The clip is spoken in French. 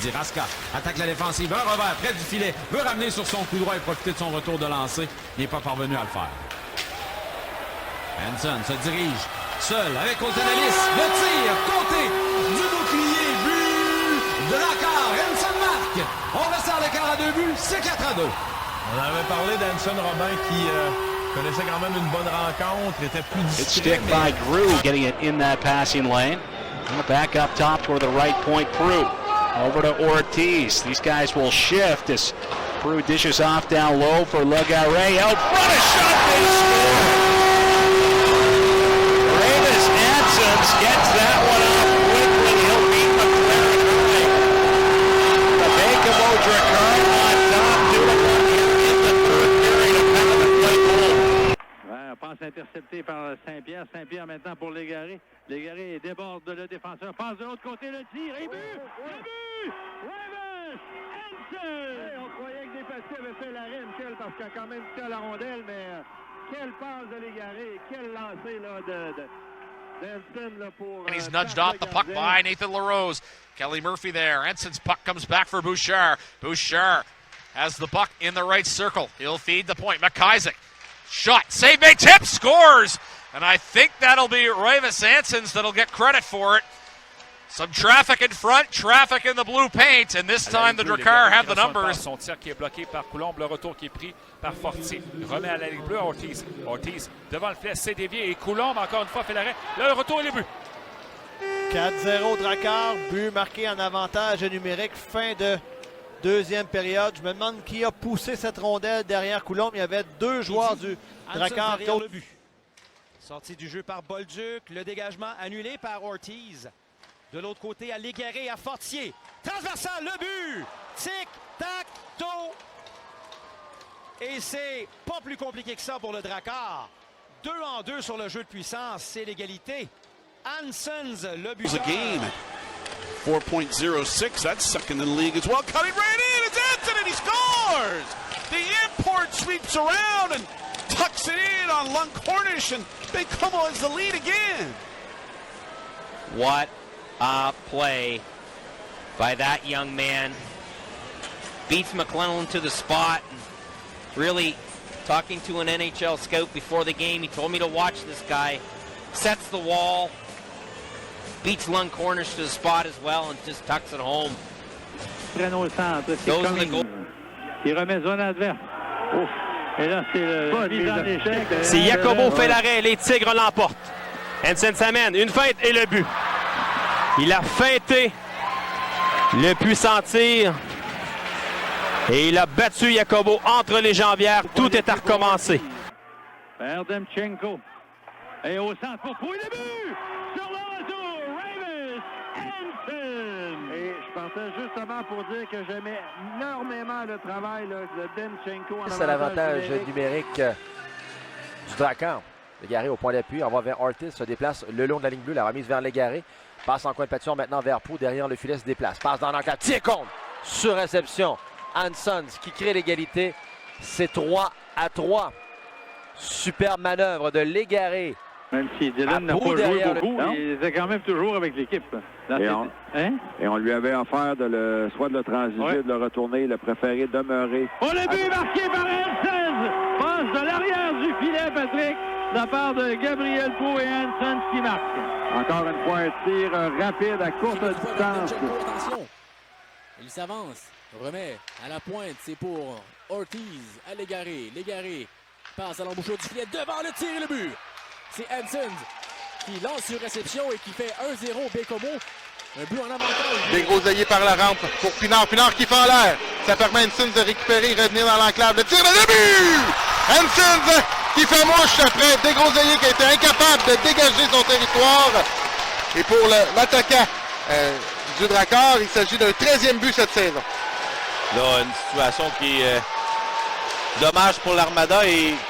midi. Raska attaque la défensive. Un revers près du filet. Veut ramener sur son coup droit et profiter de son retour de lancer. Il n'est pas parvenu à le faire. Hanson se dirige seul avec Otenalis. Le tir, côté du bouclier. But de Drakkar. Hanson marque. On resserre l'écart à 2 buts. C'est 4-2. On avait parlé d'Hanson Robin qui connaissait quand même une bonne rencontre, était plus It's discret. stick by Grew, getting it in that passing lane. Back up top toward the right point, Prue. Over to Ortiz. These guys will shift as Prue dishes off down low for Legare. Out front, a shot, they score! Ravis Ansons gets that one off quickly. He'll beat McLaren high. The Bakemo Drakkar on top, beautiful here in the third period of Penalty play goal. Passe interceptée par Saint-Pierre. Saint-Pierre maintenant pour Légaré. Légaré déborde le défenseur. Passe de l'autre côté, le tir et but! Le but! Ravis Hanson! On croyait que des petits avaient fait l'arrêt, Michel, parce qu'il a quand même été à la rondelle, mais quelle passe de Légaré, quel lancer là, d'Hanson là, pour... And he's nudged off the puck by Nathan LaRose. Kelly Murphy there. Henson's puck comes back for Bouchard. Bouchard has the puck in the right circle. He'll feed the point. McIsaac. Shot. Save made. Tip. Scores. And I think that'll be Ravis Ansons that'll get credit for it. Some traffic in front, traffic in the blue paint, and this time the Drakkar have the numbers. Son tir qui est bloqué par Coulombe, le retour qui est pris par Fortier. Il remet à la ligne bleue Ortiz. Ortiz devant le filet, c'est dévié et Coulombe encore une fois fait l'arrêt. Là, le retour et le but. 4-0 Drakkar, but marqué en avantage numérique, fin de deuxième période. Je me demande qui a poussé cette rondelle derrière Coulombe. Il y avait deux joueurs du Drakkar derrière le but. Sortie du jeu par Bolduc, le dégagement annulé par Ortiz. De l'autre côté, à Légaré, à Fortier. Transversal, le but! Tic, tac, toe. Et c'est pas plus compliqué que ça pour le Drakkar. 2-2 sur le jeu de puissance, c'est l'égalité. Hansons, le but. 4.06, that's second in the league as well. Cutting right in, it's Hanson and he scores! The import sweeps around and tucks it in on Lund Cornish, and Bakemo has the lead again. What a play by that young man. Beats McClellan to the spot. Really talking to an NHL scout before the game. He told me to watch this guy. Sets the wall. Beats Lund Cornish to the spot as well and just tucks it home. Traîneau au centre. Those are the goals. Il remet zone adverse. Ouf. Et là, c'est le mise en échec. Si Jacobo fait l'arrêt, les Tigres l'emportent. Hanson s'amène, une feinte et le but. Il a feinté le puissant tir. Et il a battu Jacobo entre les jambières. Tout est à recommencer. Erdemchenko. Et au centre pour Pouille, le but! Sur le retour, Ravis Hanson! Et je pensais justement pour dire que j'aimais énormément le travail là, de Demchenko. C'est l'avantage numérique du Drakkar. Légaré au point d'appui, on va vers Ortiz, se déplace le long de la ligne bleue, la remise vers Légaré. Passe en coin de pâture maintenant vers Prue, derrière le filet se déplace. Passe dans l'enclave, tir contre, sur réception. Hansons qui crée l'égalité, c'est 3-3. Superbe manœuvre de Légaré. Même si Dylan n'a pas joué beaucoup, il était quand même toujours avec l'équipe. Et on lui avait offert soit de le transiger, de le retourner, il a préféré demeurer. Oh, le but marqué par Hanson! Passe de l'arrière du filet, Patrick, de la part de Gabriel Pau et Hanson qui marque. Encore une fois, un tir rapide à courte distance. Attention, il s'avance, remet à la pointe, c'est pour Ortiz à Légaré. Légaré passe à l'embouchure du filet devant le tir et le but. C'est Hanson qui lance sur réception et qui fait 1-0 Bakemo. Un but en avantage. Dégrosaillé par la rampe pour Pinard. Pinard qui fait en l'air. Ça permet à Hanson de récupérer, revenir dans l'enclave. Le tir de début! Hanson qui fait mouche après Dégrosaillé qui a été incapable de dégager son territoire. Et pour l'attaquant du Drakkar, il s'agit d'un 13e but cette saison. Là, une situation qui est dommage pour l'Armada et